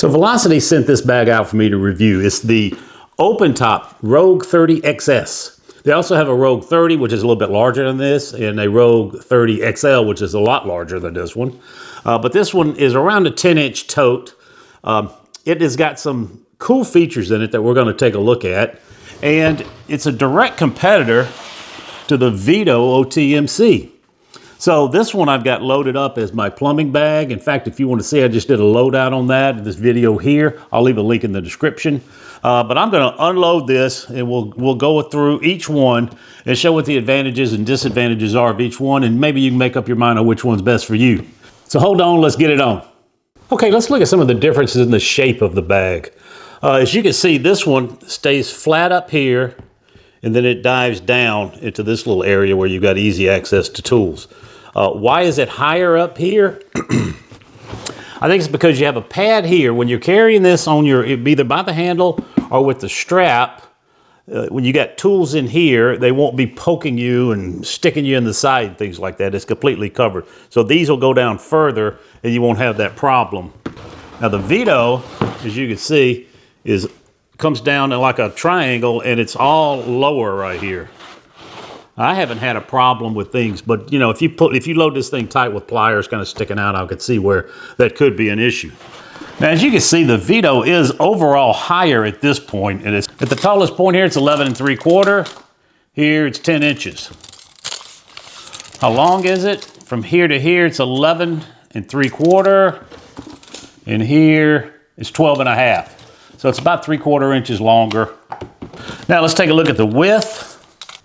So Velocity sent this bag out for me to review. It's the open top Rogue 30 XS. They also have a Rogue 30, which is a little bit larger than this, and a Rogue 30 XL, which is a lot larger than this one. But this one is around a 10-inch tote. It has got some cool features in it that we're going to take a look at. And it's a direct competitor to the Veto OTMC. So this one I've got loaded up as my plumbing bag. In fact, if you want to see, I just did a loadout on that in this video here. I'll leave a link in the description. But I'm going to unload this and we'll go through each one and show what the advantages and disadvantages are of each one. And maybe you can make up your mind on which one's best for you. So hold on, let's get it on. Okay, let's look at some of the differences in the shape of the bag. As you can see, this one stays flat up here and then it dives down into this little area where you've got easy access to tools. Why is it higher up here? I think it's because you have a pad here. When you're carrying this on your, either by the handle or with the strap, when you got tools in here, they won't be poking you and sticking you in the side and things like that. It's completely covered. So these will go down further and you won't have that problem. Now the Veto, as you can see, comes down like a triangle and it's all lower right here. I haven't had a problem with things, but you know, if you load this thing tight with pliers kind of sticking out, I could see where that could be an issue. Now, as you can see, the Veto is overall higher at this point. And it's at the tallest point here, it's 11 3/4. Here, it's 10 inches. How long is it? From here to here, it's 11 3/4. And here, it's 12 1/2. So it's about 3/4 inches longer. Now, let's take a look at the width.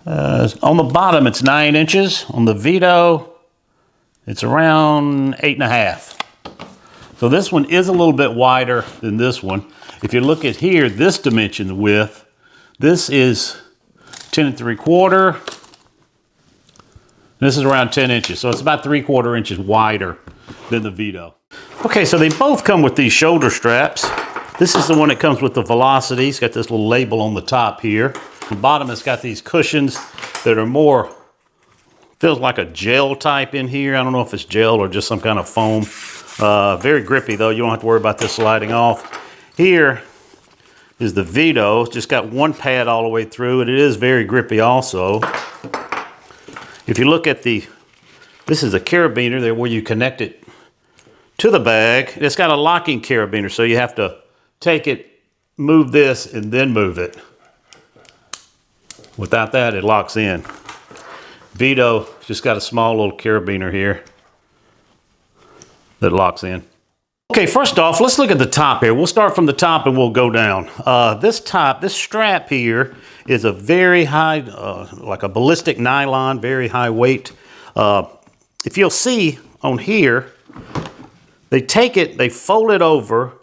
On the bottom, it's 9 inches. On the Veto, it's around 8 1/2. So this one is a little bit wider than this one. If you look at here, this dimension, the width, this is 10 3/4. This is around 10 inches. So it's about 3/4 inches wider than the Veto. Okay, so they both come with these shoulder straps. This is the one that comes with the Velocity. It's got this little label on the top here. The bottom, it's got these cushions that are more, feels like a gel type in here. I don't know if it's gel or just some kind of foam. Very grippy though. You don't have to worry about this sliding off. Here is the Veto. It's just got one pad all the way through, and it is very grippy also. If you look at this is a carabiner there where you connect it to the bag. It's got a locking carabiner, so you have to take it, move this, and then move it. Without that, it locks in. Veto just got a small little carabiner here that locks in. Okay, first off, let's look at the top here. We'll start from the top and we'll go down. This strap here is a very high, like a ballistic nylon, very high weight. If you'll see on here, they take it, they fold it over,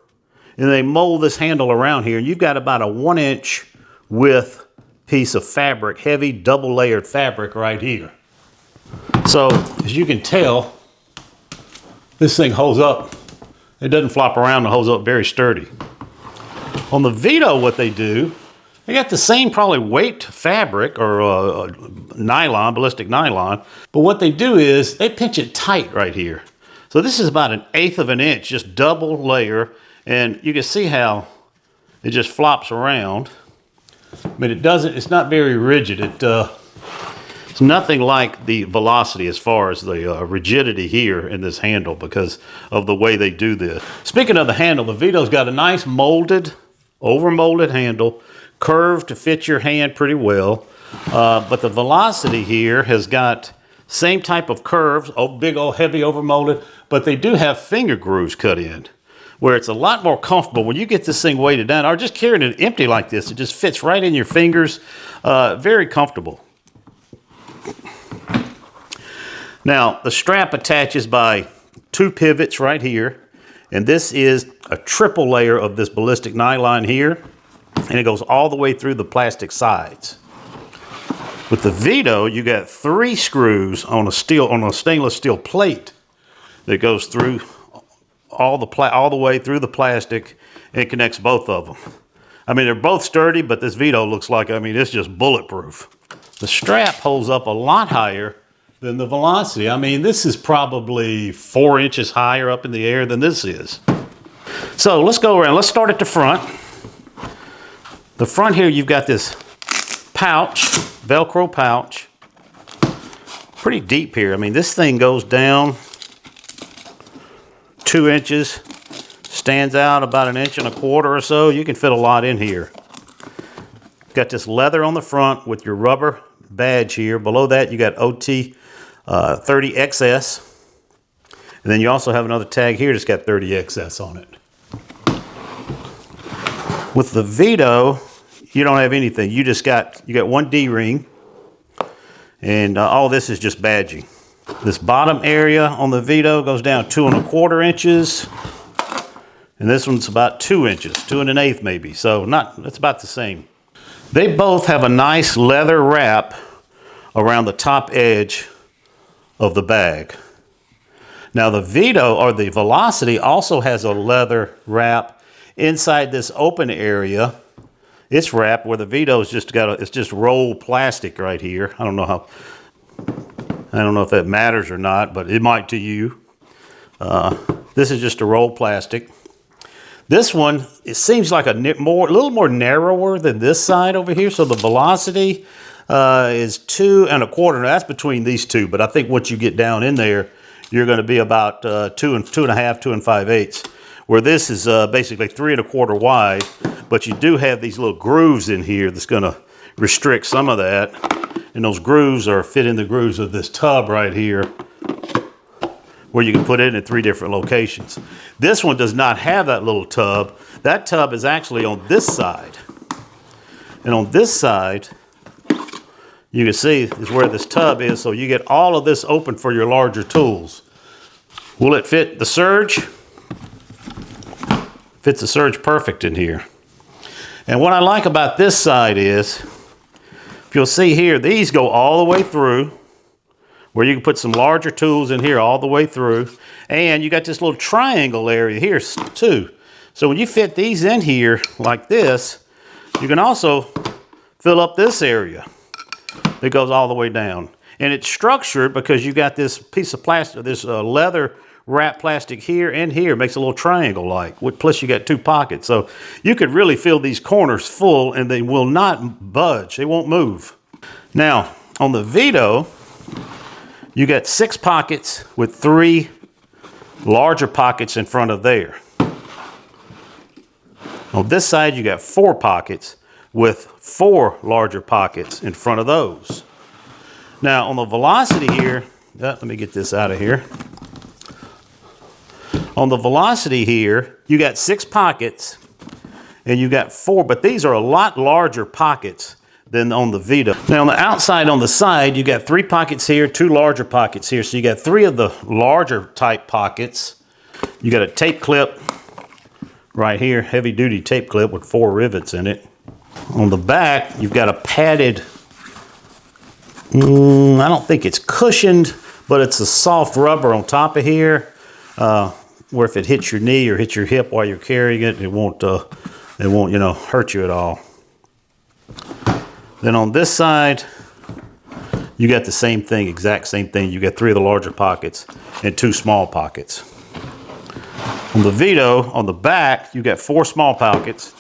and they mold this handle around here. And you've got about a 1-inch width piece of fabric, heavy double layered fabric right here. So as you can tell, this thing holds up. It doesn't flop around, it holds up very sturdy. On the Veto, what they do, they got the same probably weight fabric or nylon, ballistic nylon, but what they do is they pinch it tight right here. So this is about 1/8 of an inch, just double layer, and you can see how it just flops around. But it's not very rigid. It's nothing like the Velocity as far as the rigidity here in this handle because of the way they do this. Speaking of the handle, the Veto's got a nice molded, over-molded handle, curved to fit your hand pretty well. But the Velocity here has got same type of curves, big old heavy over-molded, but they do have finger grooves cut in, where it's a lot more comfortable when you get this thing weighted down, or just carrying it empty like this. It just fits right in your fingers. Very comfortable. Now, the strap attaches by 2 pivots right here, and this is a triple layer of this ballistic nylon here, and it goes all the way through the plastic sides. With the Veto, you got 3 screws on a stainless steel plate that goes through all the way through the plastic and connects both of them. I mean, they're both sturdy, but this Veto looks like, it's just bulletproof. The strap holds up a lot higher than the Velocity. I mean, this is probably 4 inches higher up in the air than this is. So let's go around. Let's start at the front. The front here, you've got this pouch, Velcro pouch. Pretty deep here. I mean, this thing goes down 2 inches, stands out about 1.25 inches or so. You can fit a lot in here. Got this leather on the front with your rubber badge here. Below that, you got OT 30XS. And then you also have another tag here that's got 30XS on it. With the Veto, you don't have anything. You got one D-ring, and all this is just badging. This bottom area on the Veto goes down 2¼ inches, and this one's about 2 inches, 2 1/8 maybe. So it's about the same. They both have a nice leather wrap around the top edge of the bag. Now the Veto, or the Velocity, also has a leather wrap inside this open area. It's wrapped where the Veto's it's just rolled plastic right here. I don't know if that matters or not, but it might to you. This is just a rolled plastic. This one, it seems like a little more narrower than this side over here. So the Velocity is 2 1/4. Now that's between these two, but I think once you get down in there, you're going to be about 2 1/2, 2 5/8. Where this is basically 3 1/4 wide, but you do have these little grooves in here that's going to restrict some of that. And those grooves fit in the grooves of this tub right here, where you can put it in 3 different locations. This one does not have that little tub. That tub is actually on this side. And on this side, you can see is where this tub is, so you get all of this open for your larger tools. Will it fit the Surge? Fits the Surge perfect in here. And what I like about this side is, if you'll see here, these go all the way through, where you can put some larger tools in here all the way through. And you got this little triangle area here too. So when you fit these in here like this, you can also fill up this area that goes all the way down. And it's structured because you got this piece of plastic, this leather wrap plastic here and here, makes a little triangle like. Plus you got 2 pockets. So you could really fill these corners full and they will not budge. They won't move. Now, on the Veto, you got 6 pockets with 3 larger pockets in front of there. On this side, you got 4 pockets with 4 larger pockets in front of those. Now, on the Velocity here, let me get this out of here. On the Velocity here, you got 6 pockets and you got 4, but these are a lot larger pockets than on the Veto. Now on the outside, on the side, you got 3 pockets here, 2 larger pockets here. So you got 3 of the larger type pockets. You got a tape clip right here, heavy duty tape clip with 4 rivets in it. On the back, you've got a padded, I don't think it's cushioned, but it's a soft rubber on top of here. Where if it hits your knee or hits your hip while you're carrying it, it won't hurt you at all. Then on this side, you got the same thing, exact same thing. You got 3 of the larger pockets and 2 small pockets. On the Veto, on the back, you got 4 small pockets.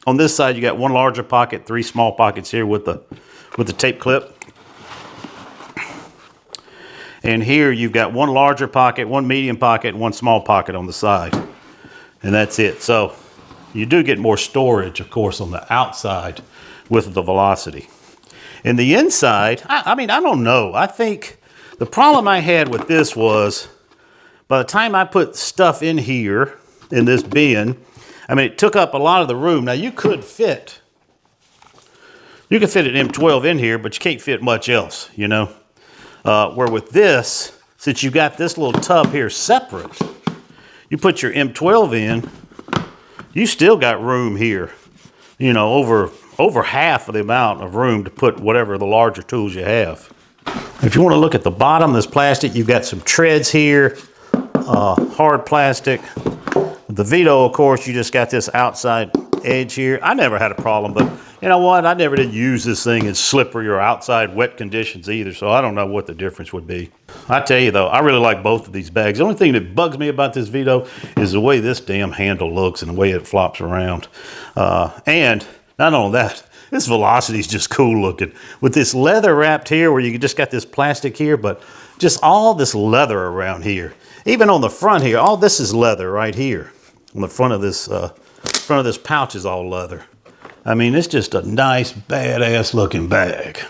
On this side, you got 1 larger pocket, 3 small pockets here with the tape clip. And here you've got 1 larger pocket, 1 medium pocket, and 1 small pocket on the side. And that's it. So you do get more storage, of course, on the outside with the Velocity. In the inside, I mean, I don't know. I think the problem I had with this was by the time I put stuff in here, in this bin, I mean, it took up a lot of the room. Now you could fit an M12 in here, but you can't fit much else, you know? Where with this, since you got this little tub here separate, you put your M12 in, you still got room here, you know, over half of the amount of room to put whatever the larger tools you have. If you want to look at the bottom of this plastic, you've got some treads here, hard plastic. The Veto, of course, you just got this outside edge here. I never had a problem, but you know what? I never did use this thing in slippery or outside wet conditions either, so I don't know what the difference would be. I tell you though, I really like both of these bags. The only thing that bugs me about this Veto is the way this damn handle looks and the way it flops around. And not only that, this Velocity is just cool looking. With this leather wrapped here, where you just got this plastic here, but just all this leather around here. Even on the front here, all this is leather right here. On the front of this pouch is all leather. I mean, it's just a nice, badass looking bag.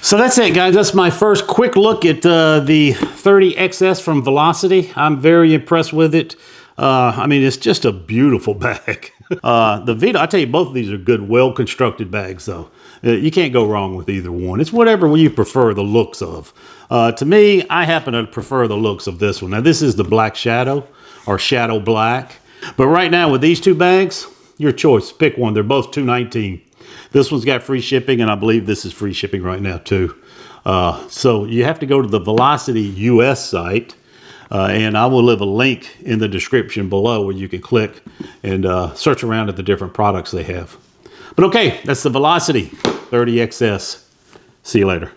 So that's it, guys. That's my first quick look at the 30XS from Velocity. I'm very impressed with it. I mean, it's just a beautiful bag. The Veto, I tell you, both of these are good, well-constructed bags, though. You can't go wrong with either one. It's whatever you prefer the looks of. To me, I happen to prefer the looks of this one. Now, this is the Black Shadow, or Shadow Black. But right now, with these two bags, your choice. Pick one. They're both $219. This one's got free shipping, and I believe this is free shipping right now, too. So you have to go to the Velocity US site. And I will leave a link in the description below where you can click and search around at the different products they have. But okay, that's the Velocity 30XS. See you later.